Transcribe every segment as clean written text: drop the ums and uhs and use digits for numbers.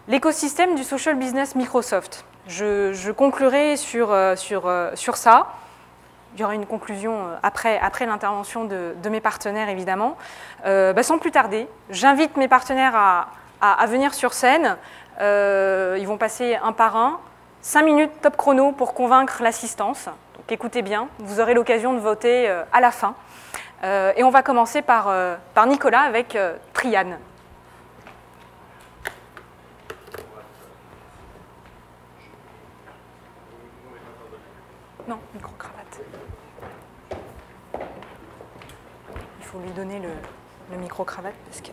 l'écosystème du social business Microsoft. Je conclurai sur ça. Il y aura une conclusion après l'intervention de mes partenaires, évidemment. Sans plus tarder, j'invite mes partenaires à venir sur scène. Ils vont passer un par un. 5 minutes top chrono pour convaincre l'assistance. Donc écoutez bien, vous aurez l'occasion de voter à la fin. Et on va commencer par Nicolas avec Trian. Non, micro-cravate. Il faut lui donner le micro-cravate parce que...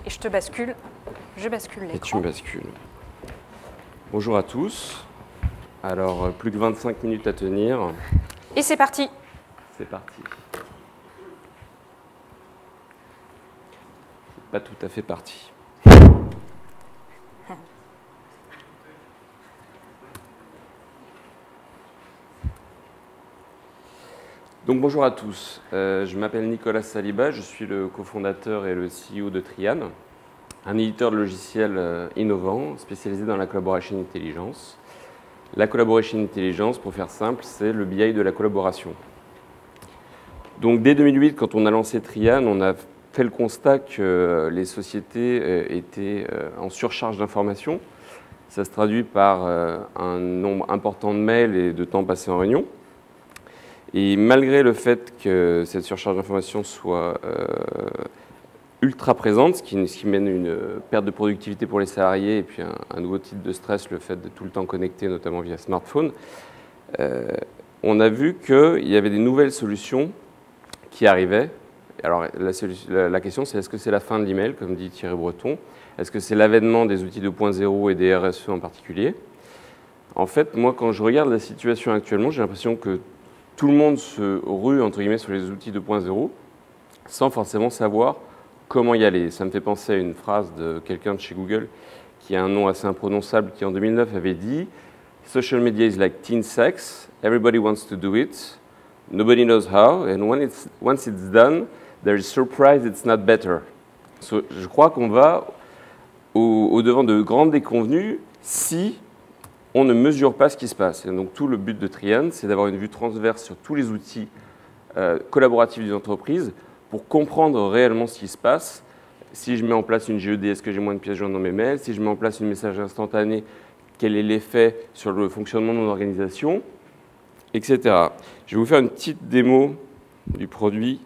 Et je te bascule, je bascule l'écran. Et tu me bascules. Bonjour à tous. Alors, plus que 25 minutes à tenir. Et c'est parti. C'est parti. Pas tout à fait parti. Donc bonjour à tous, je m'appelle Nicolas Saliba, je suis le cofondateur et le CEO de Trian, un éditeur de logiciels innovant spécialisé dans la collaboration intelligence. La collaboration intelligence, pour faire simple, c'est le BI de la collaboration. Donc dès 2008, quand on a lancé Trian, on a fait le constat que les sociétés étaient en surcharge d'informations. Ça se traduit par un nombre important de mails et de temps passé en réunion. Et malgré le fait que cette surcharge d'informations soit ultra présente, ce qui mène une perte de productivité pour les salariés et puis un nouveau type de stress, le fait de tout le temps connecté, notamment via smartphone, on a vu qu'il y avait des nouvelles solutions qui arrivaient. Alors la question, c'est est-ce que c'est la fin de l'email, comme dit Thierry Breton? Est-ce que c'est l'avènement des outils 2.0 et des RSE en particulier? En fait, moi, quand je regarde la situation actuellement, j'ai l'impression que tout le monde se rue, entre guillemets, sur les outils 2.0 sans forcément savoir comment y aller. Ça me fait penser à une phrase de quelqu'un de chez Google qui a un nom assez imprononçable qui, en 2009, avait dit « Social media is like teen sex. Everybody wants to do it. Nobody knows how. And once it's done, there is surprise it's not better. » Je crois qu'on va au-devant de grandes déconvenues si on ne mesure pas ce qui se passe. Et donc tout le but de Trian, c'est d'avoir une vue transverse sur tous les outils collaboratifs d'une entreprise pour comprendre réellement ce qui se passe. Si je mets en place une GED, est-ce que j'ai moins de pièces jointes dans mes mails? Si je mets en place une messagerie instantanée, quel est l'effet sur le fonctionnement de mon organisation, etc. Je vais vous faire une petite démo du produit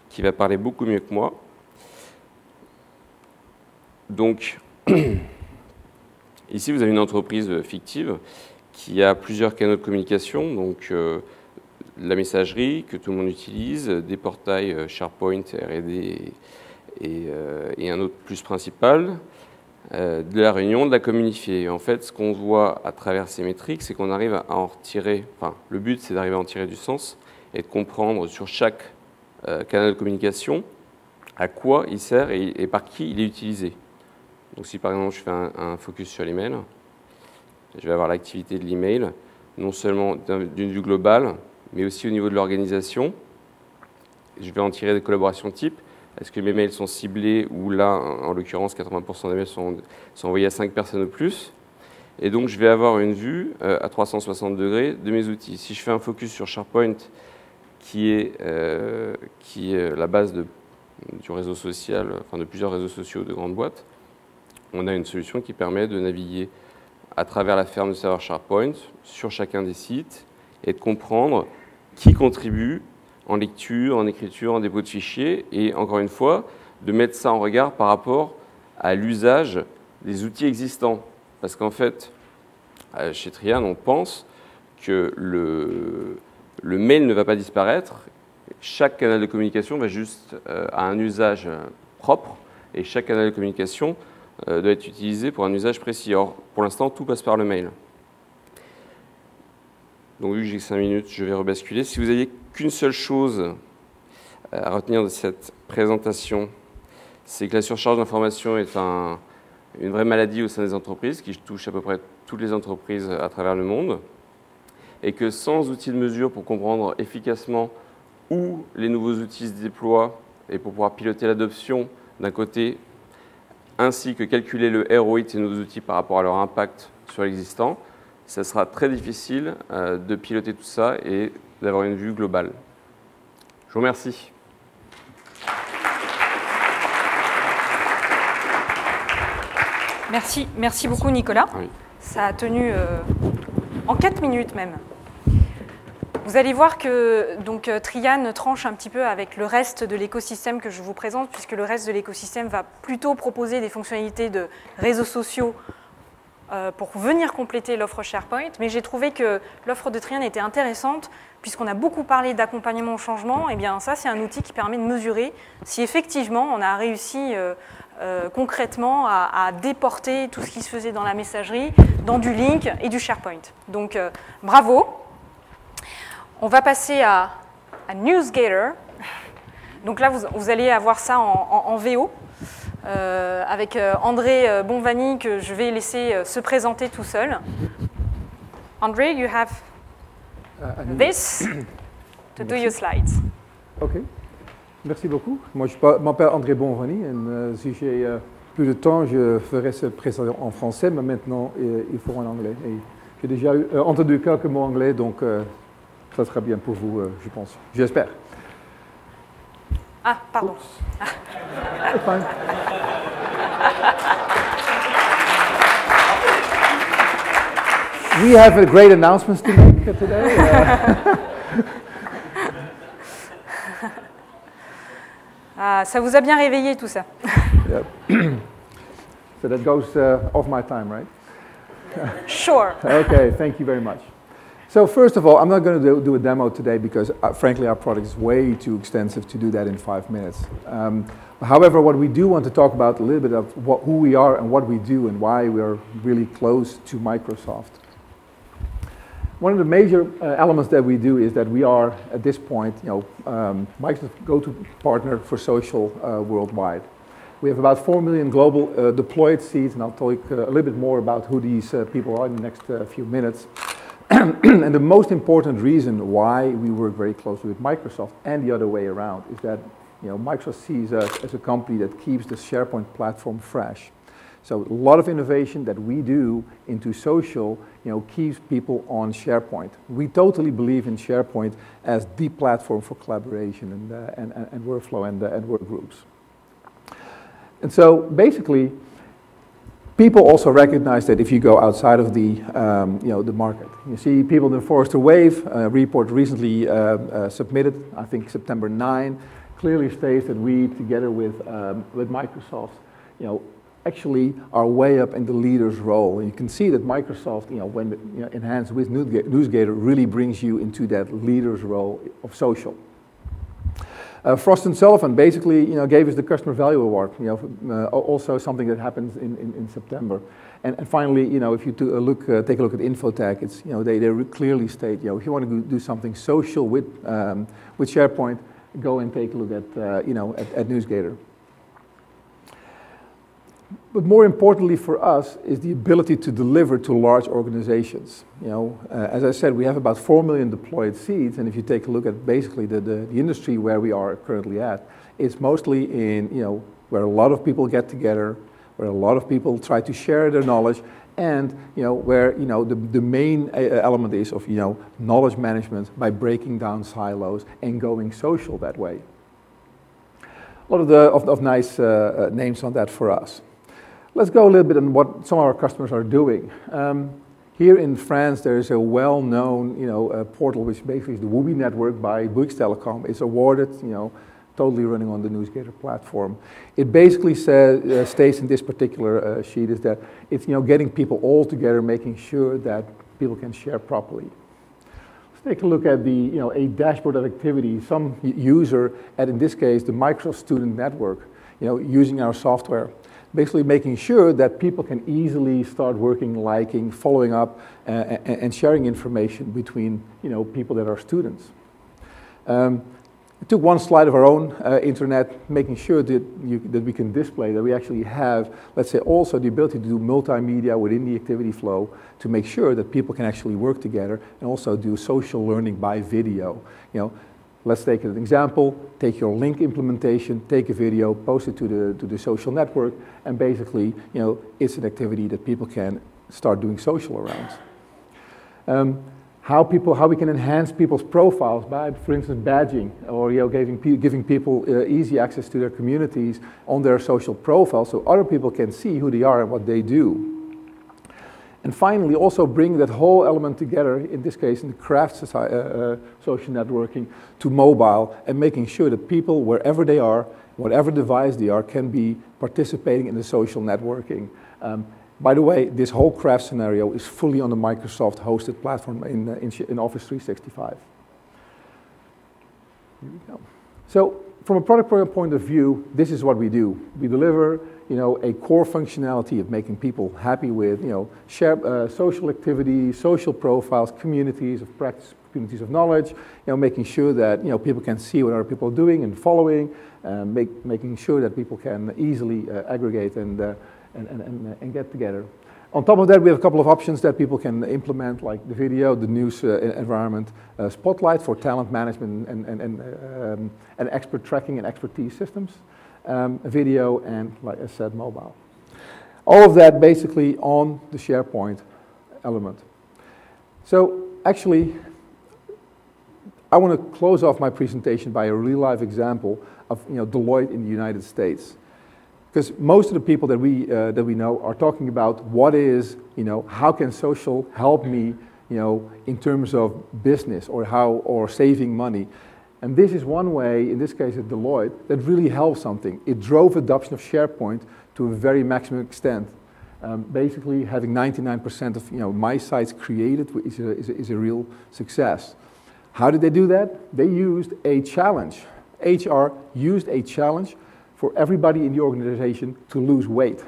qui va parler beaucoup mieux que moi. Donc, ici, vous avez une entreprise fictive qui a plusieurs canaux de communication, donc la messagerie que tout le monde utilise, des portails SharePoint, R&D et un autre plus principal, de la réunion, de la communiquer. Et en fait, ce qu'on voit à travers ces métriques, c'est qu'on arrive à en retirer, enfin, le but, c'est d'arriver à en tirer du sens et de comprendre sur chaque canal de communication à quoi il sert et par qui il est utilisé. Donc si par exemple je fais un focus sur l'email, je vais avoir l'activité de l'email, non seulement d'une vue globale, mais aussi au niveau de l'organisation. Je vais en tirer des collaborations types. Est-ce que mes mails sont ciblés ou là, en l'occurrence, 80% des mails sont envoyés à 5 personnes ou plus. Et donc je vais avoir une vue à 360 degrés de mes outils. Si je fais un focus sur SharePoint, qui est la base du réseau social, enfin de plusieurs réseaux sociaux de grandes boîtes, on a une solution qui permet de naviguer à travers la ferme de serveurs SharePoint sur chacun des sites et de comprendre qui contribue en lecture, en écriture, en dépôt de fichiers et encore une fois, de mettre ça en regard par rapport à l'usage des outils existants. Parce qu'en fait, chez Trian, on pense que le mail ne va pas disparaître. Chaque canal de communication va juste à un usage propre et chaque canal de communication doit être utilisé pour un usage précis. Or, pour l'instant, tout passe par le mail. Donc, vu que j'ai 5 minutes, je vais rebasculer. Si vous n'aviez qu'une seule chose à retenir de cette présentation, c'est que la surcharge d'informations est une vraie maladie au sein des entreprises qui touche à peu près toutes les entreprises à travers le monde. et que sans outils de mesure pour comprendre efficacement où les nouveaux outils se déploient et pour pouvoir piloter l'adoption d'un côté, ainsi que calculer le ROI de ces nouveaux outils par rapport à leur impact sur l'existant, ça sera très difficile de piloter tout ça et d'avoir une vue globale. Je vous remercie. Merci beaucoup Nicolas. Oui. Ça a tenu en 4 minutes même. Vous allez voir que donc, Trian tranche un petit peu avec le reste de l'écosystème que je vous présente, puisque le reste de l'écosystème va plutôt proposer des fonctionnalités de réseaux sociaux pour venir compléter l'offre SharePoint. Mais j'ai trouvé que l'offre de Trian était intéressante, puisqu'on a beaucoup parlé d'accompagnement au changement. Et bien ça, c'est un outil qui permet de mesurer si effectivement on a réussi concrètement à déporter tout ce qui se faisait dans la messagerie, dans du Lync et du SharePoint. Donc bravo. On va passer à NewsGator. Donc là, vous allez avoir ça en VO avec André Bonvani, que je vais laisser se présenter tout seul. André, you have this to do your slides. Ok, merci beaucoup. Moi, je m'appelle André Bonvani et si j'ai plus de temps, je ferai cette présentation en français, mais maintenant, il faut en anglais. Et j'ai déjà entendu quelques mots anglais, donc ça sera bien pour vous, je pense. J'espère. Ah, pardon. It's fine. We have a great announcement to make today. Ah, ça vous a bien réveillé tout ça. Yeah. So that goes off my time, right? Sure. Okay, thank you very much. So first of all, I'm not going to do a demo today because frankly our product is way too extensive to do that in 5 minutes. However, what we do want to talk about a little bit of who we are and what we do and why we are really close to Microsoft. One of the major elements that we do is that we are, at this point, Microsoft's go-to partner for social worldwide. We have about 4 million global deployed seats, and I'll talk a little bit more about who these people are in the next few minutes. And the most important reason why we work very closely with Microsoft and the other way around is that Microsoft sees us as a company that keeps the SharePoint platform fresh. So a lot of innovation that we do into social keeps people on SharePoint. We totally believe in SharePoint as the platform for collaboration and workflow and work groups. And so basically, people also recognize that if you go outside of the market, you see people in the Forrester Wave report recently submitted, I think September 9, clearly states that we, together with Microsoft, actually are way up in the leader's role. And you can see that Microsoft, when enhanced with NewsGator, really brings you into that leader's role of social. Frost & Sullivan basically, gave us the Customer Value Award, also something that happens in September. And finally, if you take a look at Infotech, it's, they clearly state, if you want to do something social with SharePoint, go and take a look at NewsGator. But more importantly for us is the ability to deliver to large organizations. As I said, we have about 4 million deployed seats, and if you take a look at basically the industry where we are currently at, it's mostly in where a lot of people get together, where a lot of people try to share their knowledge, and where the main element is of knowledge management by breaking down silos and going social that way. A lot of nice names on that for us. Let's go a little bit on what some of our customers are doing. Here in France, there is a well-known portal which basically is the Woobi network by Bouygues Telecom. It's awarded, totally running on the NewsGator platform. It basically states in this particular sheet is that it's getting people all together, making sure that people can share properly. Let's take a look at the a dashboard of activity. Some user, and in this case the Microsoft Student Network, using our software. Basically making sure that people can easily start working, liking, following up, and sharing information between people that are students. I took one slide of our own internet, making sure that we can display that we actually have, let's say, also the ability to do multimedia within the activity flow to make sure that people can actually work together and also do social learning by video. You know, let's take an example. Take your link implementation, take a video, post it to the social network, and basically, you know, it's an activity that people can start doing social around. How we can enhance people's profiles by, for instance, badging, or giving people easy access to their communities on their social profile, so other people can see who they are and what they do. And finally, also bring that whole element together, in this case, in the craft social networking, to mobile, and making sure that people, wherever they are, whatever device they are, can be participating in the social networking. By the way, this whole craft scenario is fully on the Microsoft hosted platform in Office 365. Here we go. So from a product point of view, this is what we do. We deliver, you know, a core functionality of making people happy with, you know, share social activities, social profiles, communities of practice, communities of knowledge, you know, making sure that, you know, people can see what other people are doing and following, making sure that people can easily aggregate and get together. On top of that, we have a couple of options that people can implement, like the video, the news environment, Spotlight for talent management and expert tracking and expertise systems, video, and, like I said, mobile. All of that basically on the SharePoint element. So actually, I want to close off my presentation by a real-life example of, you know, Deloitte in the United States. Because most of the people that we know are talking about what is, you know, how can social help me, you know, in terms of business or saving money. And this is one way, in this case at Deloitte, that really helped something. It drove adoption of SharePoint to a very maximum extent. Basically, having 99% of, you know, my sites created is a real success. How did they do that? They used a challenge. HR used a challenge for everybody in the organization to lose weight.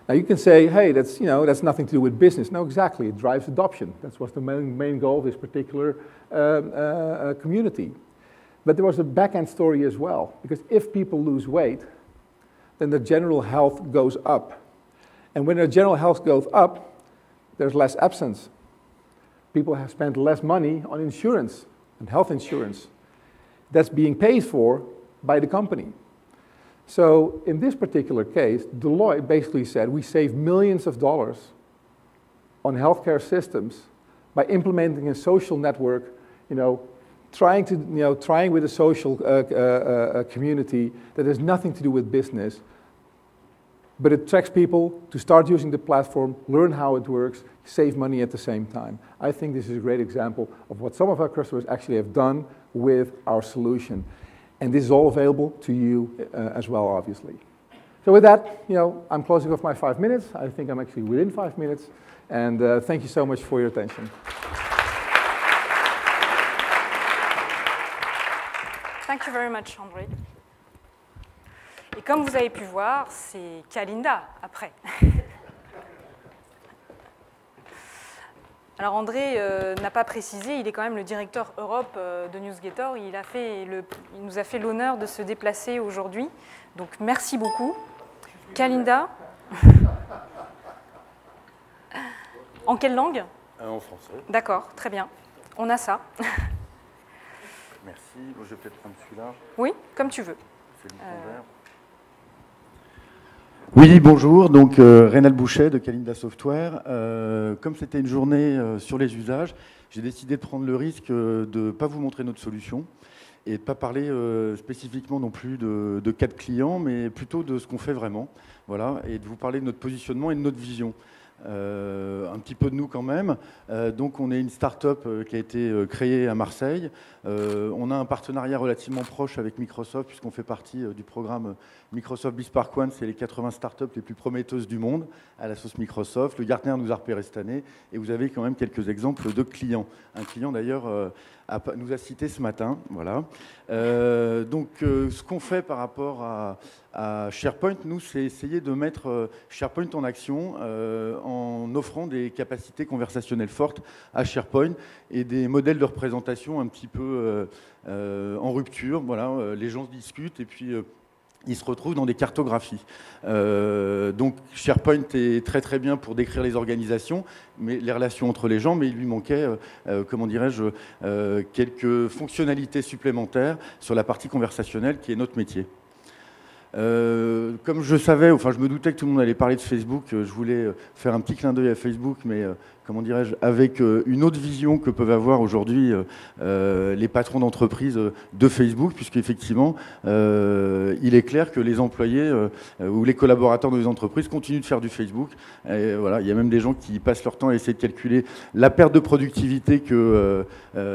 Now you can say, hey, that's, you know, that's nothing to do with business. No, exactly, it drives adoption. That's what's the main goal of this particular community. But there was a back-end story as well, because if people lose weight, then their general health goes up. And when their general health goes up, there's less absence. People have spent less money on insurance and health insurance. That's being paid for by the company. So in this particular case, Deloitte basically said we save millions of dollars on healthcare systems by implementing a social network, you know, trying with a social community that has nothing to do with business, but it attracts people to start using the platform, learn how it works, save money at the same time. I think this is a great example of what some of our customers actually have done with our solution. And this is all available to you as well, obviously. So with that, you know, I'm closing off my 5 minutes. I think I'm actually within 5 minutes. And thank you so much for your attention. Thank you very much, André. Et comme vous avez pu voir, c'est Kalinda après. Alors André n'a pas précisé, il est quand même le directeur Europe de NewsGator. Il nous a fait l'honneur de se déplacer aujourd'hui. Donc merci beaucoup. Kalinda. En quelle langue? En français. D'accord, très bien. On a ça. Merci. Bon, je vais peut-être prendre celui-là. Oui, comme tu veux. C'est le bouton vert. Oui, bonjour, donc Rénal Boucher de Kalinda Software. Comme c'était une journée sur les usages, j'ai décidé de prendre le risque de ne pas vous montrer notre solution et de ne pas parler spécifiquement non plus de cas de clients, mais plutôt de ce qu'on fait vraiment, voilà, et de vous parler de notre positionnement et de notre vision. Un petit peu de nous quand même. Donc on est une start-up qui a été créée à Marseille. On a un partenariat relativement proche avec Microsoft puisqu'on fait partie du programme Microsoft BizSpark One. C'est les 80 start-up les plus prometteuses du monde à la sauce Microsoft. Le Gartner nous a repéré cette année et vous avez quand même quelques exemples de clients. Un client d'ailleurs nous a cité ce matin. Voilà. Donc ce qu'on fait par rapport à SharePoint, nous, c'est essayer de mettre SharePoint en action en offrant des capacités conversationnelles fortes à SharePoint et des modèles de représentation un petit peu en rupture. Voilà, les gens discutent et puis ils se retrouvent dans des cartographies. Donc SharePoint est très très bien pour décrire les organisations, mais les relations entre les gens, mais il lui manquait, comment dirais-je, quelques fonctionnalités supplémentaires sur la partie conversationnelle qui est notre métier. Comme je savais, enfin je me doutais que tout le monde allait parler de Facebook, je voulais faire un petit clin d'œil à Facebook, mais comment dirais-je, avec une autre vision que peuvent avoir aujourd'hui les patrons d'entreprise de Facebook, puisqu'effectivement, il est clair que les employés ou les collaborateurs de les entreprises continuent de faire du Facebook. Et voilà, il y a même des gens qui passent leur temps à essayer de calculer la perte de productivité que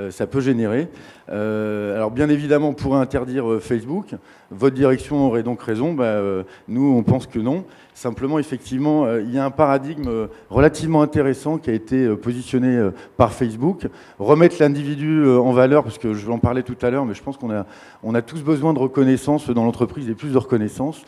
ça peut générer. Alors bien évidemment, on pourrait interdire Facebook. Votre direction aurait donc raison. Nous, on pense que non. Simplement, effectivement, il y a un paradigme relativement intéressant qui a été positionné par Facebook. Remettre l'individu en valeur, parce que je vais en parler tout à l'heure, mais je pense qu'on a tous besoin de reconnaissance dans l'entreprise et plus de reconnaissance.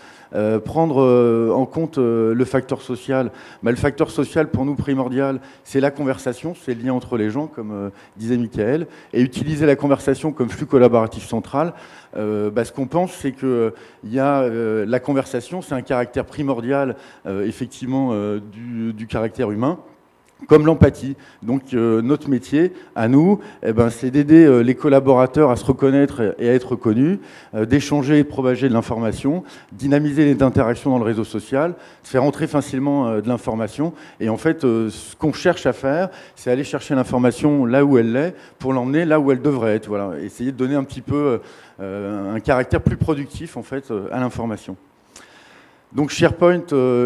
Prendre en compte le facteur social. Le facteur social, pour nous, primordial, c'est la conversation, c'est le lien entre les gens, comme disait Michael, et utiliser la conversation comme flux collaboratif central. Ce qu'on pense, c'est que la conversation, c'est un caractère primordial, effectivement, du caractère humain, comme l'empathie. Donc notre métier, à nous, c'est d'aider les collaborateurs à se reconnaître et à être reconnus, d'échanger et de propager de l'information, dynamiser les interactions dans le réseau social, faire entrer facilement de l'information. Et en fait, ce qu'on cherche à faire, c'est aller chercher l'information là où elle est, pour l'emmener là où elle devrait être. Voilà. Essayer de donner un petit peu un caractère plus productif en fait, à l'information. Donc SharePoint,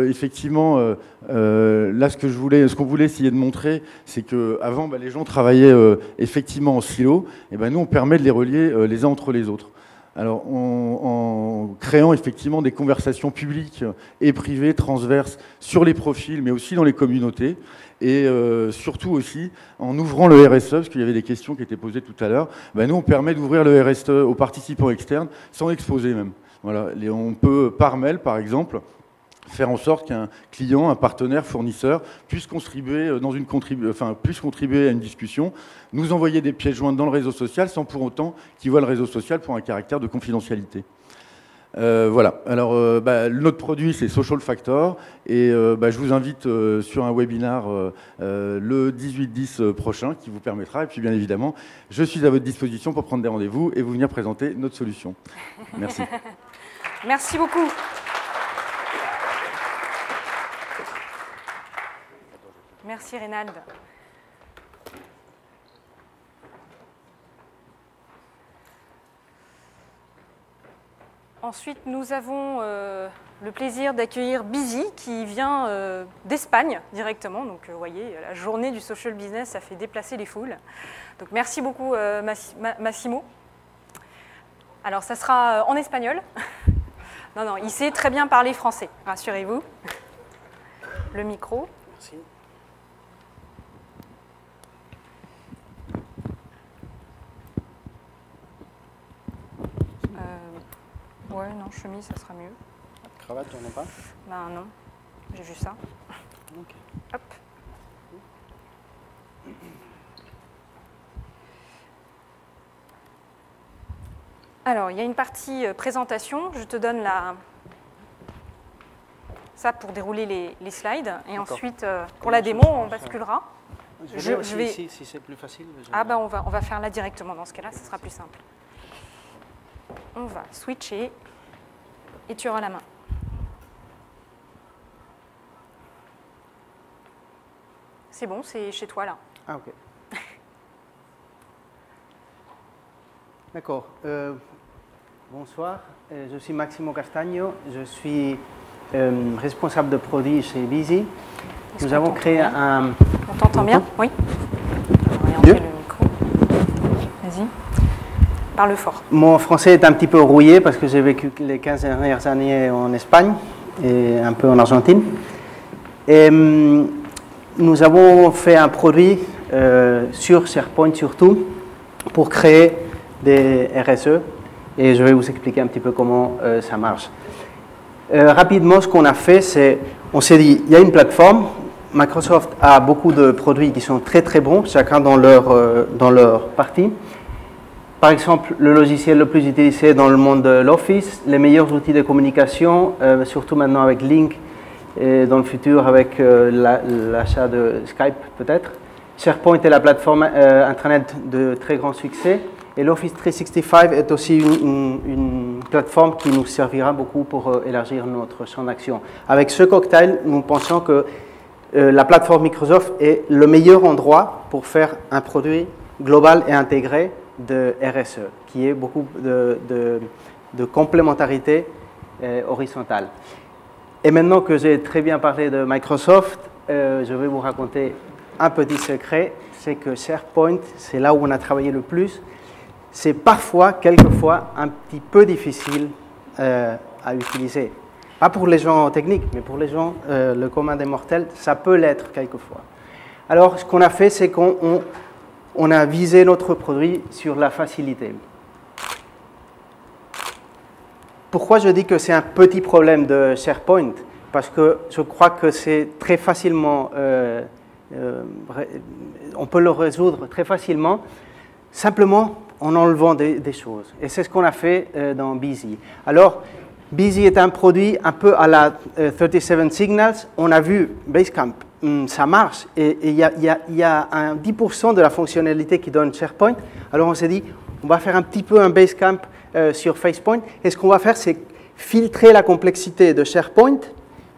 effectivement, là ce qu'on voulait essayer de montrer, c'est qu'avant, les gens travaillaient effectivement en silo, et nous on permet de les relier les uns entre les autres. Alors en créant effectivement des conversations publiques et privées, transverses, sur les profils, mais aussi dans les communautés, et surtout aussi en ouvrant le RSE, parce qu'il y avait des questions qui étaient posées tout à l'heure, nous on permet d'ouvrir le RSE aux participants externes sans exposer même. Voilà, on peut, par mail, par exemple, faire en sorte qu'un client, un partenaire, fournisseur, puisse contribuer puisse contribuer à une discussion, nous envoyer des pièces jointes dans le réseau social, sans pour autant qu'il voit le réseau social pour un caractère de confidentialité. Voilà. Alors, notre produit, c'est Social Factor, et je vous invite sur un webinar le 18-10 prochain, qui vous permettra, et puis bien évidemment, je suis à votre disposition pour prendre des rendez-vous et vous venir présenter notre solution. Merci. Merci beaucoup. Merci Reynald. Ensuite, nous avons le plaisir d'accueillir Busy qui vient d'Espagne directement. Donc, vous voyez, la journée du social business, ça fait déplacer les foules. Donc, merci beaucoup Massimo. Alors, ça sera en espagnol. Non, il sait très bien parler français, rassurez-vous. Le micro. Merci. Ouais, non, chemise, ça sera mieux. Cravate, on n'a pas? Non, j'ai vu ça. Ok. Hop. Alors, il y a une partie présentation. Je te donne ça pour dérouler les slides. Et ensuite, pour la démo, on basculera. Je vais si c'est plus facile. On va faire là directement. Dans ce cas-là, ce sera plus simple. On va switcher et tu auras la main. C'est bon, c'est chez toi là. Ah, ok. D'accord. Bonsoir, je suis Maximo Castagno, je suis responsable de produit chez Busy. Nous avons créé un... On t'entend bien? Oui. Mieux? Le micro. Vas-y. Parle fort. Mon français est un petit peu rouillé parce que j'ai vécu les 15 dernières années en Espagne et un peu en Argentine. Et nous avons fait un produit sur SharePoint surtout pour créer des RSE et je vais vous expliquer un petit peu comment ça marche. Rapidement, ce qu'on a fait, c'est, on s'est dit, il y a une plateforme, Microsoft a beaucoup de produits qui sont très très bons, chacun dans leur partie. Par exemple, le logiciel le plus utilisé dans le monde de l'Office, les meilleurs outils de communication, surtout maintenant avec Lync et dans le futur avec l'achat de Skype peut-être. SharePoint est la plateforme Internet de très grand succès. Et l'Office 365 est aussi une plateforme qui nous servira beaucoup pour élargir notre champ d'action. Avec ce cocktail, nous pensons que la plateforme Microsoft est le meilleur endroit pour faire un produit global et intégré de RSE, qui est beaucoup de complémentarité horizontale. Et maintenant que j'ai très bien parlé de Microsoft, je vais vous raconter un petit secret, c'est que SharePoint, c'est là où on a travaillé le plus. C'est parfois, quelquefois, un petit peu difficile à utiliser. Pas pour les gens techniques, mais pour les gens, le commun des mortels, ça peut l'être quelquefois. Alors, ce qu'on a fait, c'est qu'on a visé notre produit sur la facilité. Pourquoi je dis que c'est un petit problème de SharePoint? Parce que je crois que c'est très facilement, on peut le résoudre très facilement, simplement en enlevant des choses. Et c'est ce qu'on a fait dans Busy. Alors, Busy est un produit un peu à la 37 Signals. On a vu Basecamp, ça marche. Et il y a un 10% de la fonctionnalité qui donne SharePoint. Alors, on s'est dit, on va faire un petit peu un Basecamp sur FacePoint. Et ce qu'on va faire, c'est filtrer la complexité de SharePoint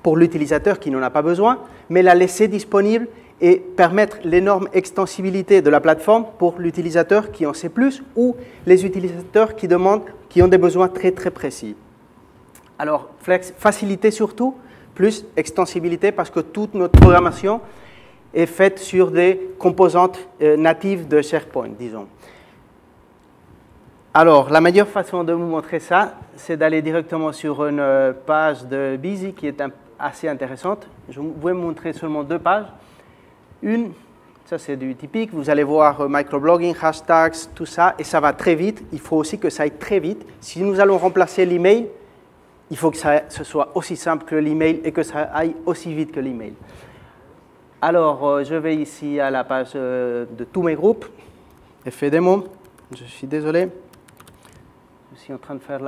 pour l'utilisateur qui n'en a pas besoin, mais la laisser disponible et permettre l'énorme extensibilité de la plateforme pour l'utilisateur qui en sait plus ou les utilisateurs qui ont des besoins très très précis. Alors, facilité surtout, plus extensibilité parce que toute notre programmation est faite sur des composantes natives de SharePoint, disons. Alors, la meilleure façon de vous montrer ça, c'est d'aller directement sur une page de Busy qui est assez intéressante. Je vais vous montrer seulement deux pages. Une, ça c'est du typique, vous allez voir microblogging, hashtags, tout ça, et ça va très vite. Il faut aussi que ça aille très vite. Si nous allons remplacer l'email, il faut que ce soit aussi simple que l'email et que ça aille aussi vite que l'email. Alors, je vais ici à la page de tous mes groupes, effet démo, je suis désolé. Je suis en train de faire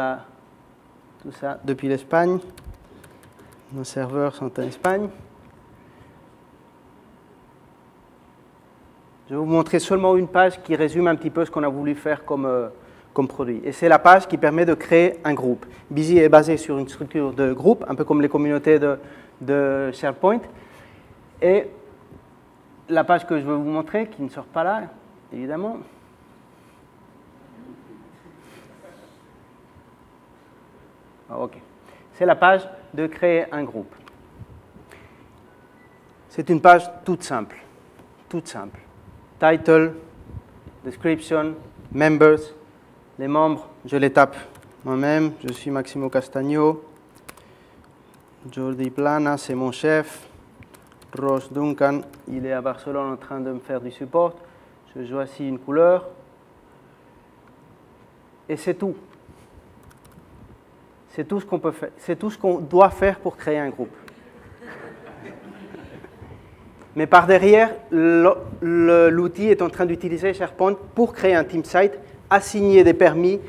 tout ça depuis l'Espagne. Nos serveurs sont en Espagne. Je vais vous montrer seulement une page qui résume un petit peu ce qu'on a voulu faire comme produit. Et c'est la page qui permet de créer un groupe. Busy est basé sur une structure de groupe, un peu comme les communautés de SharePoint. Et la page que je vais vous montrer, qui ne sort pas là, évidemment. OK. C'est la page de créer un groupe. C'est une page toute simple. Toute simple. Title, description, members, les membres, je les tape moi-même, je suis Maximo Castagno, Jordi Plana, c'est mon chef, Ross Duncan, il est à Barcelone en train de me faire du support, je choisis une couleur, et c'est tout. C'est tout ce qu'on peut faire, c'est tout ce qu'on doit faire pour créer un groupe. Mais par derrière, l'outil est en train d'utiliser SharePoint pour créer un team site, assigner des permis,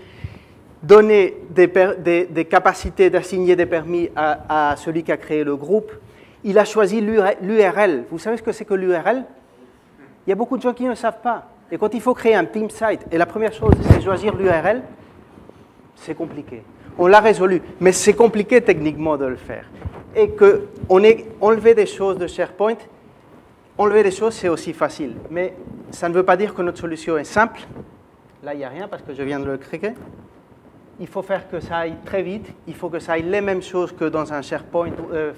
donner des capacités d'assigner des permis à celui qui a créé le groupe. Il a choisi l'URL. Vous savez ce que c'est que l'URL? Il y a beaucoup de gens qui ne savent pas. Et quand il faut créer un team site, et la première chose, c'est choisir l'URL, c'est compliqué. On l'a résolu, mais c'est compliqué techniquement de le faire. Et qu'on ait enlevé des choses de SharePoint, enlever des choses, c'est aussi facile. Mais ça ne veut pas dire que notre solution est simple. Là, il n'y a rien parce que je viens de le créer. Il faut faire que ça aille très vite. Il faut que ça aille les mêmes choses que dans un SharePoint,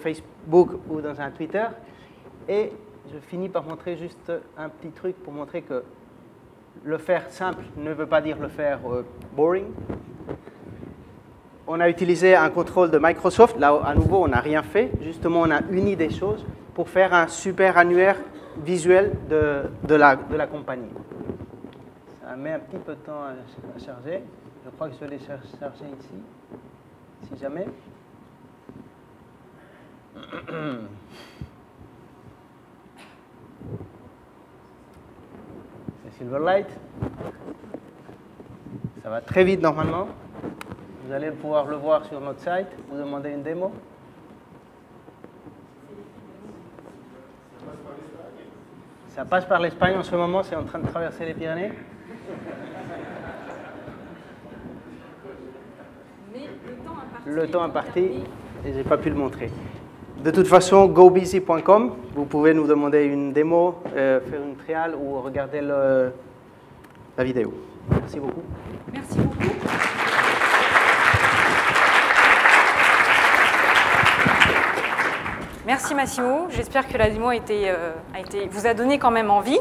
Facebook ou dans un Twitter. Et je finis par montrer juste un petit truc pour montrer que le faire simple ne veut pas dire le faire boring. On a utilisé un contrôle de Microsoft. Là, à nouveau, on n'a rien fait. Justement, on a uni des choses pour faire un super annuaire visuel de la compagnie. Ça met un petit peu de temps à charger. Je crois que je vais les charger ici, si jamais. C'est Silverlight. Ça va très vite normalement. Vous allez pouvoir le voir sur notre site. Vous demandez une démo. Ça passe par l'Espagne en ce moment, c'est en train de traverser les Pyrénées. Le temps est parti et je n'ai pas pu le montrer. De toute façon, gobusy.com, vous pouvez nous demander une démo, faire une trial ou regarder la vidéo. Merci beaucoup. Merci beaucoup. Merci Massimo, j'espère que la démo vous a donné quand même envie.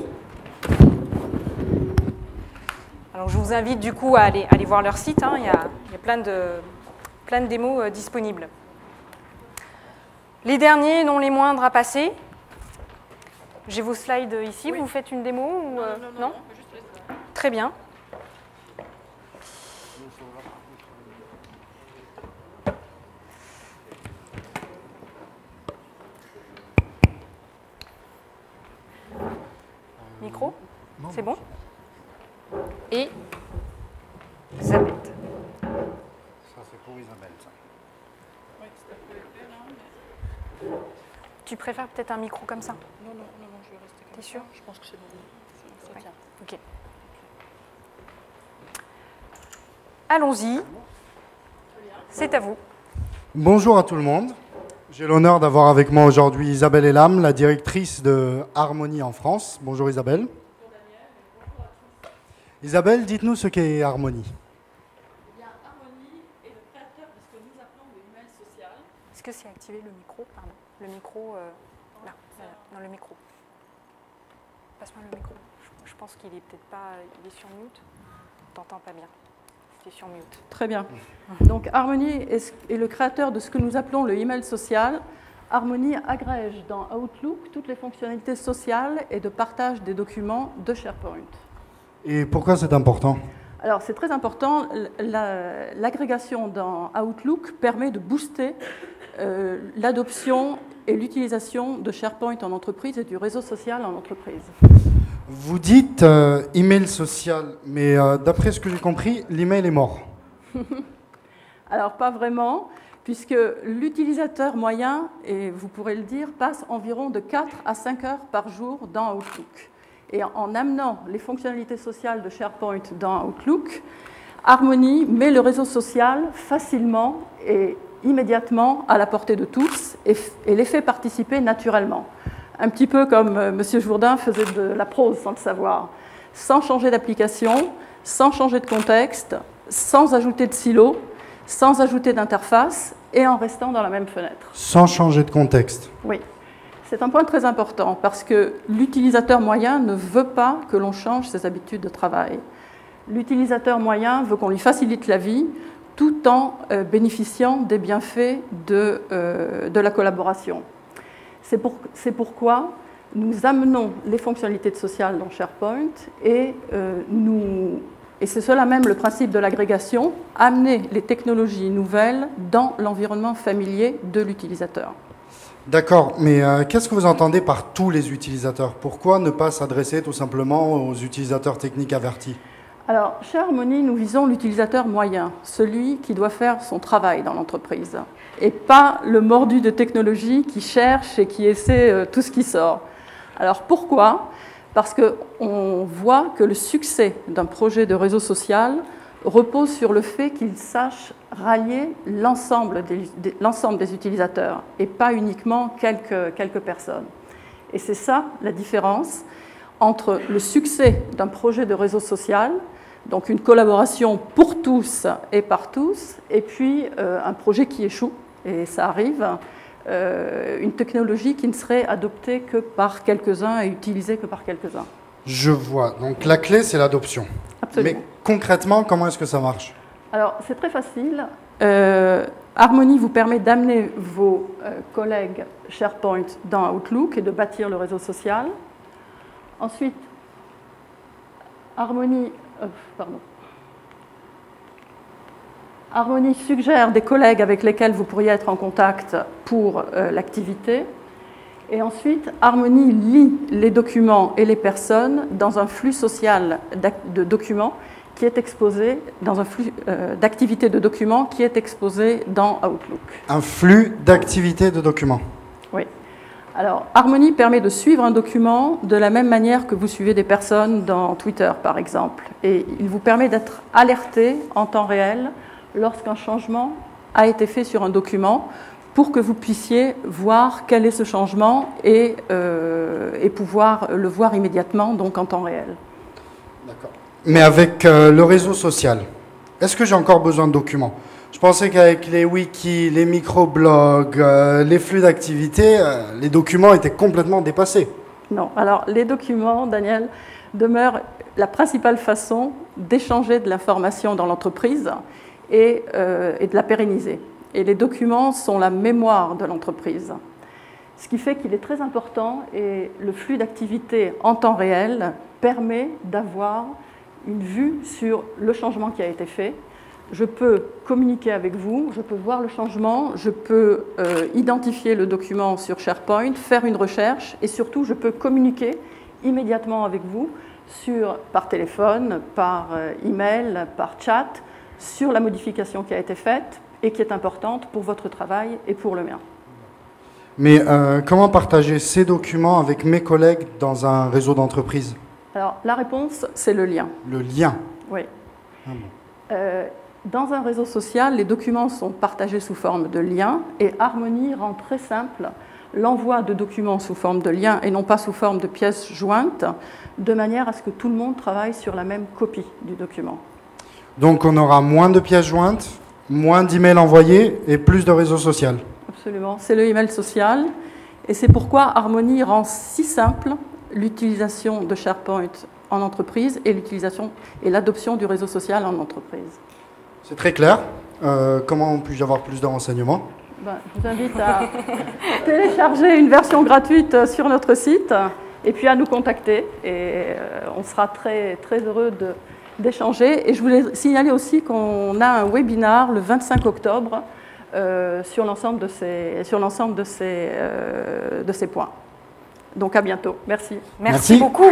Alors je vous invite du coup à aller voir leur site, hein. Il y a plein de démos disponibles. Les derniers, non les moindres à passer. J'ai vos slides ici, oui. Vous faites une démo ou, non, très bien. Micro, c'est bon? Et Isabelle. Ça, c'est pour Isabelle, ça. Oui, c'est un peu épais, là. Tu préfères peut-être un micro comme ça? Non, je vais rester comme ça. T'es sûr? Je pense que c'est bon. Ça tient. Ok. Allons-y. C'est à vous. Bonjour à tout le monde. J'ai l'honneur d'avoir avec moi aujourd'hui Isabelle Elam, la directrice de Harmonie en France. Bonjour Isabelle. Bonjour Daniel. Bonjour à tous. Isabelle, dites-nous ce qu'est Harmonie. Eh bien, Harmonie est le créateur de ce que nous appelons le email social. Est-ce que c'est activé le micro? Pardon. Le micro, là, dans le micro. Passe-moi le micro. Je pense qu'il est peut-être pas, il est sur mute. On t'entend pas bien. C'est sur mute. Très bien. Donc Harmonie est le créateur de ce que nous appelons le email social. Harmonie agrège dans Outlook toutes les fonctionnalités sociales et de partage des documents de SharePoint. Et pourquoi c'est important? Alors c'est très important. L'agrégation dans Outlook permet de booster l'adoption et l'utilisation de SharePoint en entreprise et du réseau social en entreprise. Vous dites email social, mais d'après ce que j'ai compris, l'email est mort. Alors pas vraiment, puisque l'utilisateur moyen, et vous pourrez le dire, passe environ de 4 à 5 heures par jour dans Outlook. Et en amenant les fonctionnalités sociales de SharePoint dans Outlook, Harmonie met le réseau social facilement et immédiatement à la portée de tous et les fait participer naturellement. Un petit peu comme M. Jourdain faisait de la prose sans le savoir, sans changer d'application, sans changer de contexte, sans ajouter de silo, sans ajouter d'interface et en restant dans la même fenêtre. Sans changer de contexte. Oui, c'est un point très important parce que l'utilisateur moyen ne veut pas que l'on change ses habitudes de travail. L'utilisateur moyen veut qu'on lui facilite la vie tout en bénéficiant des bienfaits de la collaboration. C'est pourquoi nous amenons les fonctionnalités sociales dans SharePoint et c'est cela même le principe de l'agrégation, amener les technologies nouvelles dans l'environnement familier de l'utilisateur. D'accord, mais qu'est-ce que vous entendez par tous les utilisateurs? Pourquoi ne pas s'adresser tout simplement aux utilisateurs techniques avertis? Alors, chez Harmonie, nous visons l'utilisateur moyen, celui qui doit faire son travail dans l'entreprise, et pas le mordu de technologie qui cherche et qui essaie tout ce qui sort. Alors pourquoi? Parce qu'on voit que le succès d'un projet de réseau social repose sur le fait qu'il sache rallier l'ensemble des utilisateurs et pas uniquement quelques personnes. Et c'est ça la différence entre le succès d'un projet de réseau social, donc une collaboration pour tous et par tous, et puis un projet qui échoue, et ça arrive, une technologie qui ne serait adoptée que par quelques-uns et utilisée que par quelques-uns. Je vois. Donc la clé, c'est l'adoption. Absolument. Mais concrètement, comment est-ce que ça marche? Alors, c'est très facile. Harmonie vous permet d'amener vos collègues SharePoint dans Outlook et de bâtir le réseau social. Ensuite, Harmonie... pardon. Harmony suggère des collègues avec lesquels vous pourriez être en contact pour l'activité. Et ensuite, Harmony lit les documents et les personnes dans un flux social de documents qui est exposé, dans un flux d'activités de documents qui est exposé dans Outlook. Un flux d'activités de documents. Oui. Alors, Harmony permet de suivre un document de la même manière que vous suivez des personnes dans Twitter, par exemple. Et il vous permet d'être alerté en temps réel lorsqu'un changement a été fait sur un document pour que vous puissiez voir quel est ce changement et pouvoir le voir immédiatement, donc en temps réel. D'accord. Mais avec le réseau social, est-ce que j'ai encore besoin de documents? Je pensais qu'avec les wikis, les microblogs, les flux d'activités, les documents étaient complètement dépassés. Non. Alors, les documents, Daniel, demeurent la principale façon d'échanger de l'information dans l'entreprise et de la pérenniser. Et les documents sont la mémoire de l'entreprise. Ce qui fait qu'il est très important, et le flux d'activité en temps réel permet d'avoir une vue sur le changement qui a été fait. Je peux communiquer avec vous, je peux voir le changement, je peux identifier le document sur SharePoint, faire une recherche, et surtout, je peux communiquer immédiatement avec vous par téléphone, par email, par chat, sur la modification qui a été faite et qui est importante pour votre travail et pour le mien. Mais comment partager ces documents avec mes collègues dans un réseau d'entreprise? Alors, la réponse, c'est le lien. Le lien? Oui. Ah bon. Dans un réseau social, les documents sont partagés sous forme de liens et Harmony rend très simple l'envoi de documents sous forme de liens et non pas sous forme de pièces jointes, de manière à ce que tout le monde travaille sur la même copie du document. Donc on aura moins de pièces jointes, moins d'emails envoyés et plus de réseau social. Absolument, c'est le email social et c'est pourquoi Harmony rend si simple l'utilisation de SharePoint en entreprise et l'utilisation et l'adoption du réseau social en entreprise. C'est très clair. Comment puis-je avoir plus de renseignements? Je vous invite à télécharger une version gratuite sur notre site et puis à nous contacter. Et on sera très, très heureux d'échanger. Et je voulais signaler aussi qu'on a un webinar le 25 octobre sur l'ensemble de ces points. Donc à bientôt. Merci. Merci beaucoup.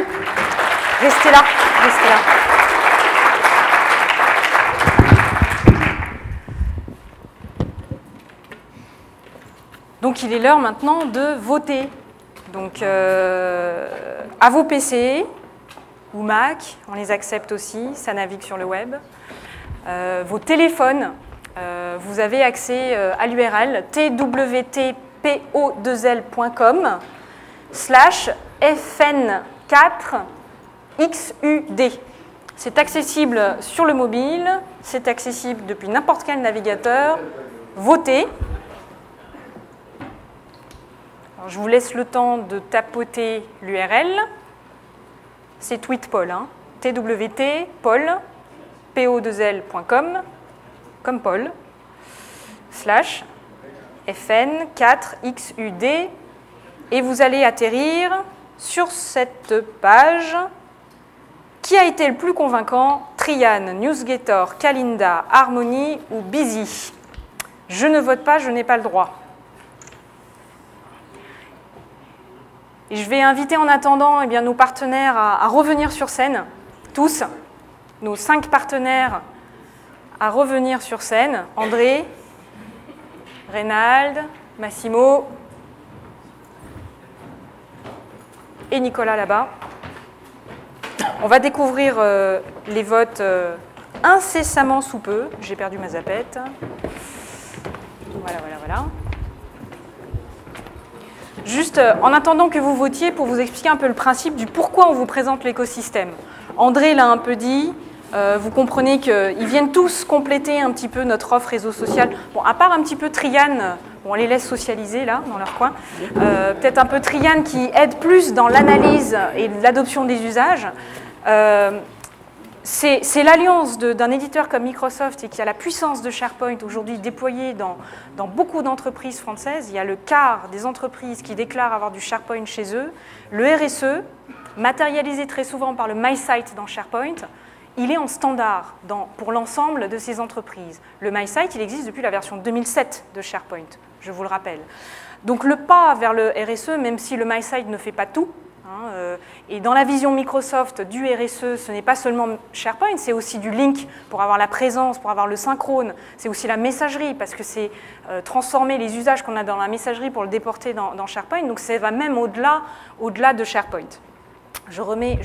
Restez là. Restez là. Donc il est l'heure maintenant de voter. Donc à vos PC ou Mac, on les accepte aussi, ça navigue sur le web. Vos téléphones, vous avez accès à l'URL twpo2l.com/fn4xud. C'est accessible sur le mobile, c'est accessible depuis n'importe quel navigateur. Votez. Alors, je vous laisse le temps de tapoter l'URL. C'est tweetpoll, hein. twt-poll, po2l.com, comme Paul, /fn4xud, et vous allez atterrir sur cette page. Qui a été le plus convaincant? Trian, NewsGator, Kalinda, Harmony ou Busy? Je ne vote pas, je n'ai pas le droit. Et je vais inviter en attendant nos partenaires à revenir sur scène, tous, nos 5 partenaires à revenir sur scène. André, Reynald, Massimo et Nicolas là-bas. On va découvrir les votes incessamment sous peu. J'ai perdu ma zapette. Voilà. Juste en attendant que vous votiez, pour vous expliquer un peu le principe du pourquoi on vous présente l'écosystème. André l'a un peu dit, vous comprenez qu'ils viennent tous compléter un petit peu notre offre réseau social. Bon, à part un petit peu Trian, on les laisse socialiser là, dans leur coin. Peut-être un peu Trian qui aide plus dans l'analyse et l'adoption des usages. C'est l'alliance d'un éditeur comme Microsoft et qui a la puissance de SharePoint aujourd'hui déployée dans beaucoup d'entreprises françaises. Il y a le quart des entreprises qui déclarent avoir du SharePoint chez eux. Le RSE, matérialisé très souvent par le MySite dans SharePoint. il est en standard pour l'ensemble de ces entreprises. Le MySite, il existe depuis la version 2007 de SharePoint, je vous le rappelle. Donc le pas vers le RSE, même si le MySite ne fait pas tout, et dans la vision Microsoft du RSE, ce n'est pas seulement SharePoint, c'est aussi du link pour avoir la présence, pour avoir le synchrone, c'est aussi la messagerie, parce que c'est transformer les usages qu'on a dans la messagerie pour le déporter dans SharePoint, donc ça va même au-delà de SharePoint. Je remets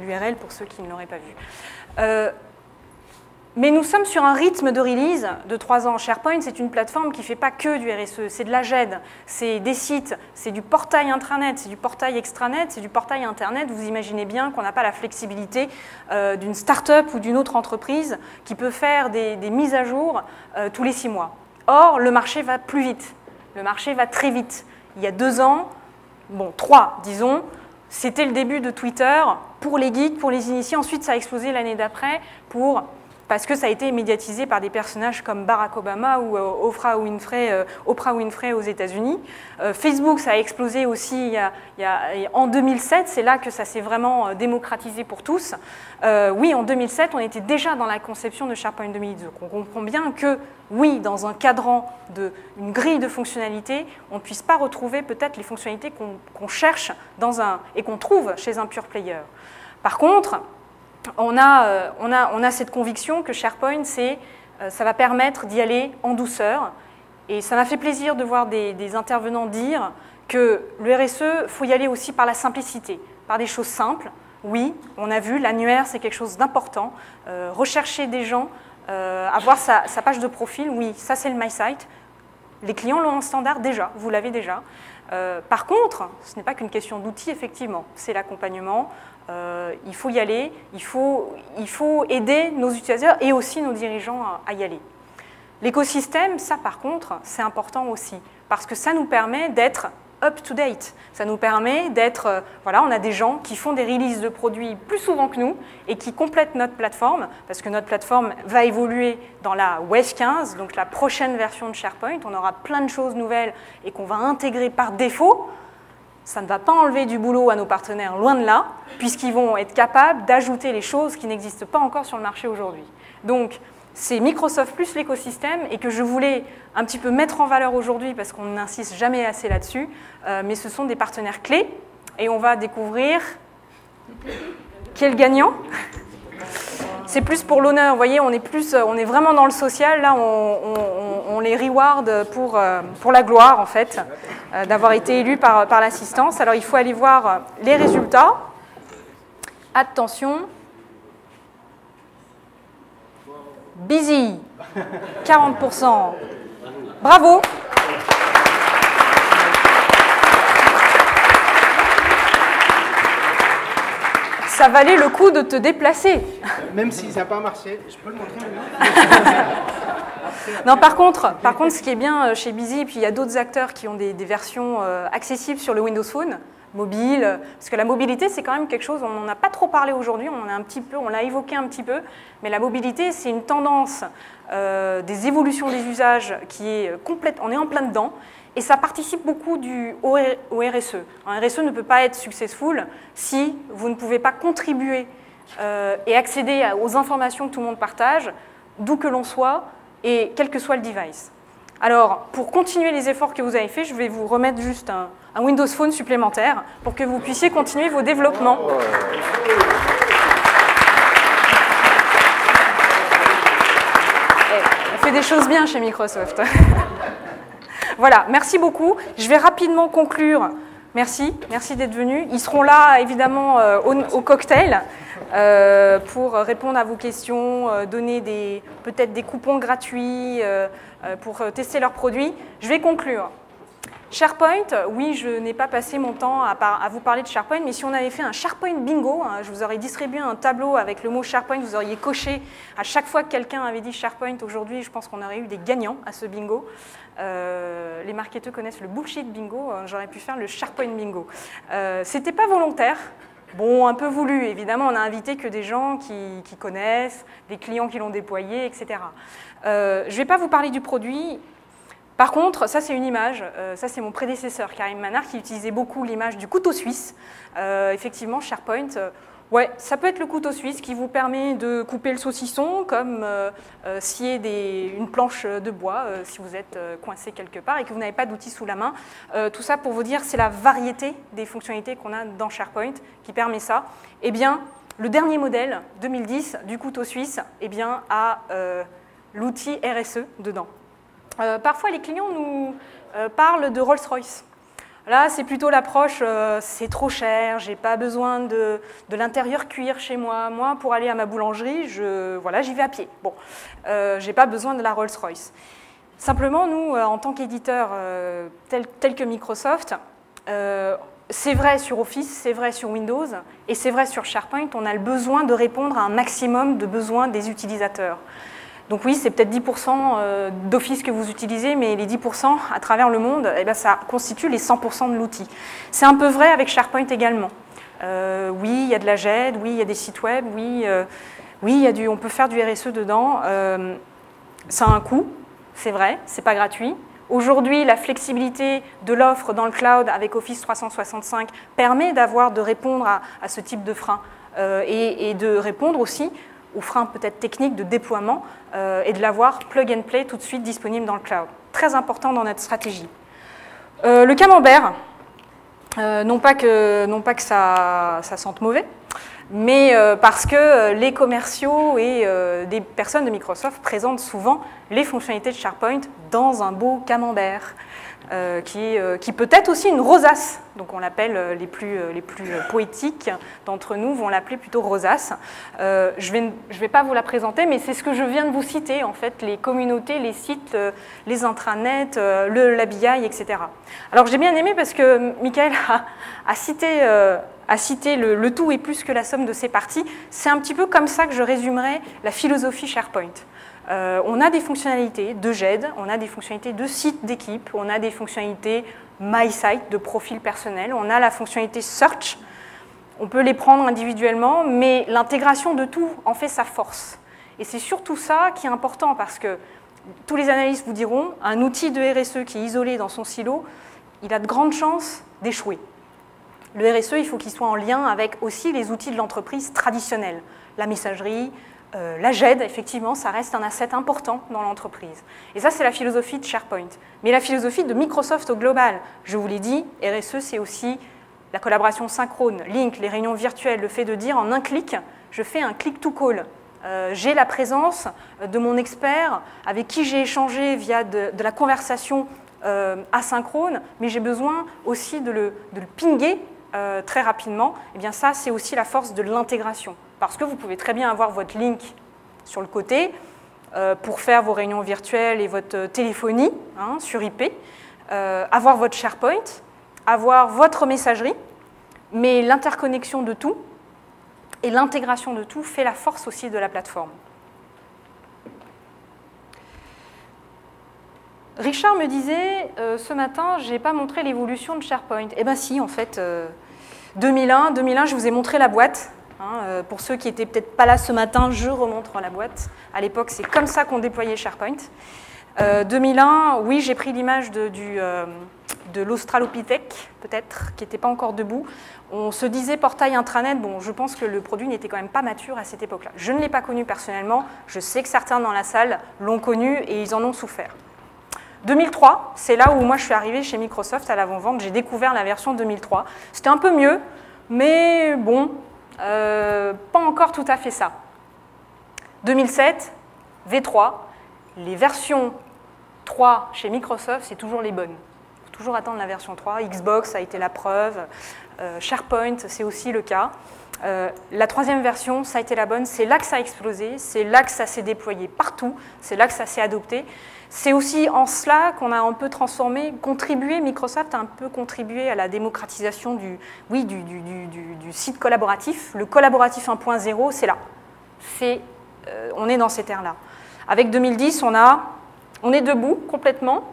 l'URL pour ceux qui ne l'auraient pas vu. Mais nous sommes sur un rythme de release de 3 ans. SharePoint, c'est une plateforme qui ne fait pas que du RSE, c'est de la GED, c'est des sites, c'est du portail intranet, c'est du portail extranet, c'est du portail internet. Vous imaginez bien qu'on n'a pas la flexibilité d'une start-up ou d'une autre entreprise qui peut faire des mises à jour tous les 6 mois. Or, le marché va plus vite, le marché va très vite. Il y a 2 ans, bon 3 disons, c'était le début de Twitter pour les geeks, pour les initiés. Ensuite, ça a explosé l'année d'après parce que ça a été médiatisé par des personnages comme Barack Obama ou Oprah Winfrey aux États-Unis. Facebook, ça a explosé aussi en 2007, c'est là que ça s'est vraiment démocratisé pour tous. Oui, en 2007, on était déjà dans la conception de SharePoint 2010. Donc on comprend bien que, oui, dans un cadran, une grille de fonctionnalités, on ne puisse pas retrouver peut-être les fonctionnalités qu'on cherche et qu'on trouve chez un pure player. Par contre, on a cette conviction que SharePoint, ça va permettre d'y aller en douceur. Et ça m'a fait plaisir de voir des intervenants dire que le RSE, il faut y aller aussi par la simplicité, par des choses simples. Oui, on a vu, l'annuaire, c'est quelque chose d'important. Rechercher des gens, avoir sa page de profil, oui, ça c'est le MySite. Les clients l'ont en standard déjà, vous l'avez déjà. Par contre, ce n'est pas qu'une question d'outils, effectivement, c'est l'accompagnement. Il faut y aller, il faut aider nos utilisateurs et aussi nos dirigeants à y aller. L'écosystème, ça par contre, c'est important aussi, parce que ça nous permet d'être up-to-date. Ça nous permet d'être, voilà, on a des gens qui font des releases de produits plus souvent que nous et qui complètent notre plateforme, parce que notre plateforme va évoluer dans la Wave 15, donc la prochaine version de SharePoint. On aura plein de choses nouvelles et qu'on va intégrer par défaut. Ça ne va pas enlever du boulot à nos partenaires, loin de là, puisqu'ils vont être capables d'ajouter les choses qui n'existent pas encore sur le marché aujourd'hui. Donc, c'est Microsoft plus l'écosystème et que je voulais un petit peu mettre en valeur aujourd'hui parce qu'on n'insiste jamais assez là-dessus, mais ce sont des partenaires clés et on va découvrir qui est le gagnant. C'est plus pour l'honneur, vous voyez, on est vraiment dans le social, là on les reward pour la gloire en fait, d'avoir été élu par l'assistance. Alors il faut aller voir les résultats. Attention. Busy, 40%. Bravo. Ça valait le coup de te déplacer. Même si ça n'a pas marché, je peux le montrer maintenant. Non, par contre, ce qui est bien chez Busy, puis il y a d'autres acteurs qui ont des versions accessibles sur le Windows Phone, mobile, parce que la mobilité, c'est quand même quelque chose, on n'en a pas trop parlé aujourd'hui, on l'a évoqué un petit peu, mais la mobilité, c'est une tendance des évolutions des usages qui est complète, on est en plein dedans, et ça participe beaucoup au RSE. Un RSE ne peut pas être successful si vous ne pouvez pas contribuer et accéder aux informations que tout le monde partage, d'où que l'on soit, et quel que soit le device. Alors, pour continuer les efforts que vous avez faits, je vais vous remettre juste un Windows Phone supplémentaire pour que vous puissiez continuer vos développements. On fait des choses bien chez Microsoft. Voilà, merci beaucoup. Je vais rapidement conclure. Merci d'être venus. Ils seront là, évidemment, au cocktail pour répondre à vos questions, donner peut-être des coupons gratuits pour tester leurs produits. Je vais conclure. SharePoint, oui, je n'ai pas passé mon temps à vous parler de SharePoint, mais si on avait fait un SharePoint bingo, je vous aurais distribué un tableau avec le mot SharePoint, vous auriez coché à chaque fois que quelqu'un avait dit SharePoint aujourd'hui, je pense qu'on aurait eu des gagnants à ce bingo. Les marketeurs connaissent le bullshit bingo, j'aurais pu faire le SharePoint bingo. C'était pas volontaire. Bon, un peu voulu, évidemment, on a invité que des gens qui connaissent, des clients qui l'ont déployé, etc. Je ne vais pas vous parler du produit. Par contre, ça c'est une image, ça c'est mon prédécesseur, Karim Mannar, qui utilisait beaucoup l'image du couteau suisse. Effectivement, SharePoint, Ouais, ça peut être le couteau suisse qui vous permet de couper le saucisson, comme scier une planche de bois si vous êtes coincé quelque part et que vous n'avez pas d'outil sous la main. Tout ça pour vous dire, c'est la variété des fonctionnalités qu'on a dans SharePoint qui permet ça. Eh bien, le dernier modèle, 2010, du couteau suisse, eh bien, a l'outil RSE dedans. Parfois, les clients nous parlent de Rolls-Royce. Là, c'est plutôt l'approche, c'est trop cher, j'ai pas besoin de l'intérieur cuir chez moi. Moi, pour aller à ma boulangerie, j'y vais à pied. Bon, j'ai pas besoin de la Rolls-Royce. Simplement, nous, en tant qu'éditeur tel que Microsoft, c'est vrai sur Office, c'est vrai sur Windows, et c'est vrai sur SharePoint, on a le besoin de répondre à un maximum de besoins des utilisateurs. Donc oui, c'est peut-être 10% d'Office que vous utilisez, mais les 10% à travers le monde, eh bien, ça constitue les 100% de l'outil. C'est un peu vrai avec SharePoint également. Oui, il y a de la GED, oui, il y a des sites web, oui, on peut faire du RSE dedans. Ça a un coût, c'est vrai, c'est pas gratuit. Aujourd'hui, la flexibilité de l'offre dans le cloud avec Office 365 permet de répondre à ce type de frein et de répondre aussi aux freins peut-être techniques de déploiement et de l'avoir plug and play tout de suite disponible dans le cloud. Très important dans notre stratégie. Le camembert, non pas que ça sente mauvais, mais parce que les commerciaux et des personnes de Microsoft présentent souvent les fonctionnalités de SharePoint dans un beau camembert, qui peut être aussi une rosace. Donc on l'appelle, les plus poétiques d'entre nous vont l'appeler plutôt rosace. Je vais pas vous la présenter, mais c'est ce que je viens de vous citer, en fait, les communautés, les sites, les intranets, l'ABI, etc. Alors j'ai bien aimé parce que Michael a cité le tout est plus que la somme de ses parties. C'est un petit peu comme ça que je résumerais la philosophie SharePoint. On a des fonctionnalités de GED, on a des fonctionnalités de site d'équipe, on a des fonctionnalités MySite, de profil personnel, on a la fonctionnalité Search. On peut les prendre individuellement, mais l'intégration de tout en fait sa force. Et c'est surtout ça qui est important, parce que tous les analystes vous diront, un outil de RSE qui est isolé dans son silo, il a de grandes chances d'échouer. Le RSE, il faut qu'il soit en lien avec aussi les outils de l'entreprise traditionnels, la messagerie, la GED, effectivement, ça reste un asset important dans l'entreprise. Et ça, c'est la philosophie de SharePoint. Mais la philosophie de Microsoft au global, je vous l'ai dit, RSE, c'est aussi la collaboration synchrone, Lync, les réunions virtuelles, le fait de dire en un clic, je fais un click-to-call. J'ai la présence de mon expert avec qui j'ai échangé via de la conversation asynchrone, mais j'ai besoin aussi de le pinguer très rapidement. Et bien ça, c'est aussi la force de l'intégration. Parce que vous pouvez très bien avoir votre Lync sur le côté pour faire vos réunions virtuelles et votre téléphonie sur IP, avoir votre SharePoint, avoir votre messagerie, mais l'interconnexion de tout et l'intégration de tout fait la force aussi de la plateforme. Richard me disait ce matin, je n'ai pas montré l'évolution de SharePoint. Eh bien si, en fait, 2001, je vous ai montré la boîte. Pour ceux qui n'étaient peut-être pas là ce matin, je remontre la boîte. À l'époque, c'est comme ça qu'on déployait SharePoint. 2001, oui, j'ai pris l'image de l'Australopithèque, peut-être, qui n'était pas encore debout. On se disait portail intranet, bon, je pense que le produit n'était quand même pas mature à cette époque-là. Je ne l'ai pas connu personnellement, je sais que certains dans la salle l'ont connu et ils en ont souffert. 2003, c'est là où moi je suis arrivée chez Microsoft à l'avant-vente, j'ai découvert la version 2003. C'était un peu mieux, mais bon, pas encore tout à fait ça. 2007, V3, les versions 3 chez Microsoft, c'est toujours les bonnes. Il faut toujours attendre la version 3. Xbox a été la preuve. SharePoint, c'est aussi le cas. La troisième version, ça a été la bonne. C'est là que ça a explosé. C'est là que ça s'est déployé partout. C'est là que ça s'est adopté. C'est aussi en cela qu'on a un peu transformé, Microsoft a un peu contribué à la démocratisation du site collaboratif. Le collaboratif 1.0, c'est là. On est dans cette ère-là. Avec 2010, on est debout complètement,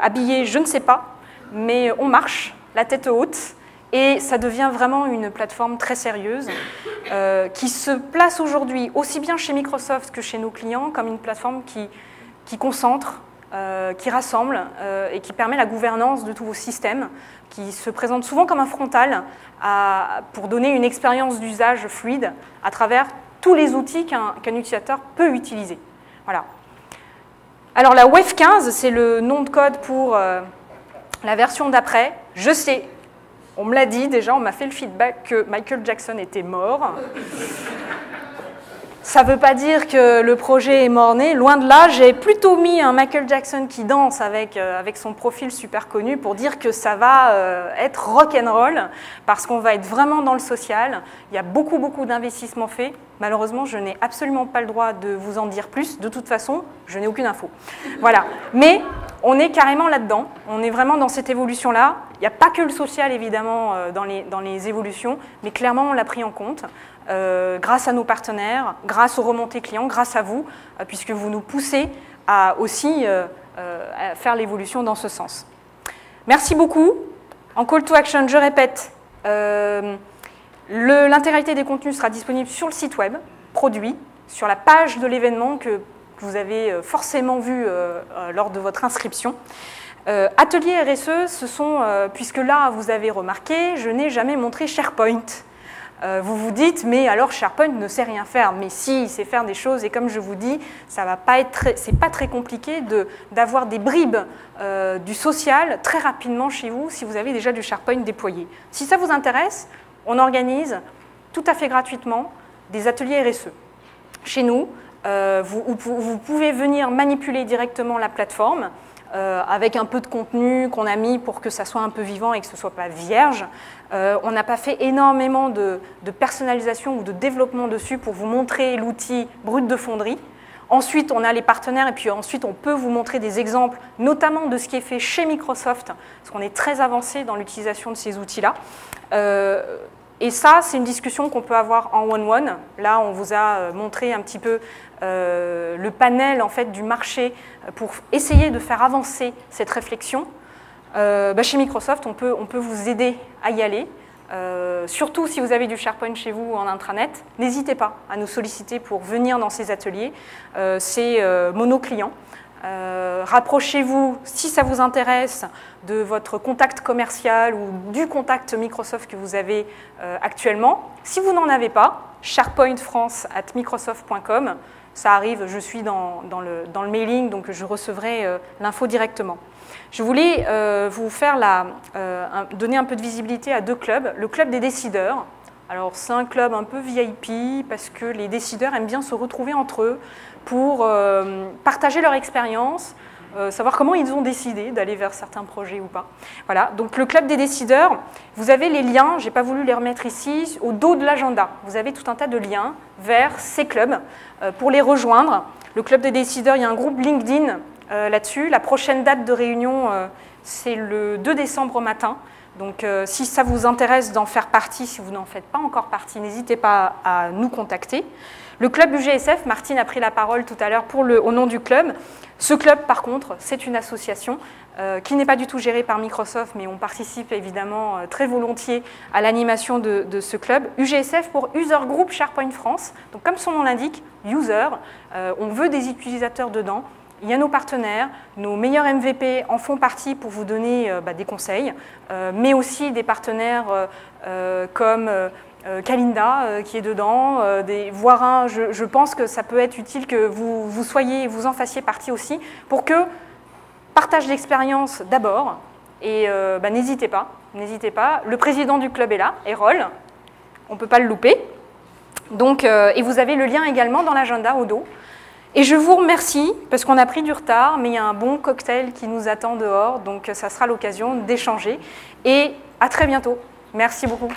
habillé, je ne sais pas, mais on marche, la tête haute, et ça devient vraiment une plateforme très sérieuse qui se place aujourd'hui aussi bien chez Microsoft que chez nos clients comme une plateforme qui concentre qui rassemble et qui permet la gouvernance de tous vos systèmes, qui se présente souvent comme un frontal pour donner une expérience d'usage fluide à travers tous les outils qu'un utilisateur peut utiliser. Voilà. Alors la Wave 15, c'est le nom de code pour la version d'après. Je sais, on me l'a dit déjà, on m'a fait le feedback que Michael Jackson était mort. Ça ne veut pas dire que le projet est mort-né, loin de là. J'ai plutôt mis un Michael Jackson qui danse avec son profil super connu pour dire que ça va être rock'n'roll, parce qu'on va être vraiment dans le social. Il y a beaucoup d'investissements faits. Malheureusement, je n'ai absolument pas le droit de vous en dire plus. De toute façon, je n'ai aucune info. Voilà. Mais on est carrément là-dedans. On est vraiment dans cette évolution-là. Il n'y a pas que le social, évidemment, dans les évolutions, mais clairement, on l'a pris en compte. Grâce à nos partenaires, grâce aux remontées clients, grâce à vous, puisque vous nous poussez à aussi à faire l'évolution dans ce sens. Merci beaucoup. En call to action, je répète, l'intégralité des contenus sera disponible sur le site web, produit, sur la page de l'événement que vous avez forcément vu lors de votre inscription. Atelier RSE, ce sont, puisque là, vous avez remarqué, je n'ai jamais montré SharePoint. Vous vous dites, mais alors SharePoint ne sait rien faire. Mais si, il sait faire des choses, et comme je vous dis, ça va pas être c'est pas très compliqué d'avoir des bribes du social très rapidement chez vous si vous avez déjà du SharePoint déployé. Si ça vous intéresse, on organise tout à fait gratuitement des ateliers RSE. Chez nous, vous pouvez venir manipuler directement la plateforme avec un peu de contenu qu'on a mis pour que ça soit un peu vivant et que ce ne soit pas vierge. On n'a pas fait énormément de personnalisation ou de développement dessus pour vous montrer l'outil brut de fonderie. Ensuite, on a les partenaires et puis ensuite, on peut vous montrer des exemples, notamment de ce qui est fait chez Microsoft, parce qu'on est très avancé dans l'utilisation de ces outils-là. Et ça, c'est une discussion qu'on peut avoir en one-one. Là, on vous a montré un petit peu le panel en fait, du marché pour essayer de faire avancer cette réflexion. Chez Microsoft, on peut vous aider à y aller. Surtout si vous avez du SharePoint chez vous en intranet, n'hésitez pas à nous solliciter pour venir dans ces ateliers. C'est mono-client. Rapprochez-vous, si ça vous intéresse, de votre contact commercial ou du contact Microsoft que vous avez actuellement. Si vous n'en avez pas, sharepointfrance@microsoft.com, ça arrive, je suis dans le mailing, donc je recevrai l'info directement. Je voulais vous faire donner un peu de visibilité à deux clubs. Le club des décideurs. Alors c'est un club un peu VIP parce que les décideurs aiment bien se retrouver entre eux pour partager leur expérience, savoir comment ils ont décidé d'aller vers certains projets ou pas. Voilà, donc le club des décideurs, vous avez les liens, je n'ai pas voulu les remettre ici, au dos de l'agenda. Vous avez tout un tas de liens vers ces clubs pour les rejoindre. Le club des décideurs, il y a un groupe LinkedIn là-dessus. La prochaine date de réunion, c'est le 2 décembre au matin. Donc si ça vous intéresse d'en faire partie, si vous n'en faites pas encore partie, n'hésitez pas à nous contacter. Le club UGSF, Martine a pris la parole tout à l'heure au nom du club. Ce club, par contre, c'est une association qui n'est pas du tout gérée par Microsoft, mais on participe évidemment très volontiers à l'animation de ce club. UGSF pour User Group SharePoint France. Donc comme son nom l'indique, user, on veut des utilisateurs dedans. Il y a nos partenaires, nos meilleurs MVP en font partie pour vous donner des conseils, mais aussi des partenaires comme Kalinda qui est dedans, voire je pense que ça peut être utile que vous en fassiez partie aussi, pour que partage d'expérience d'abord, et n'hésitez pas. Le président du club est là, Erol, on ne peut pas le louper. Donc, et vous avez le lien également dans l'agenda au dos. Et je vous remercie, parce qu'on a pris du retard, mais il y a un bon cocktail qui nous attend dehors, donc ça sera l'occasion d'échanger. Et à très bientôt. Merci beaucoup.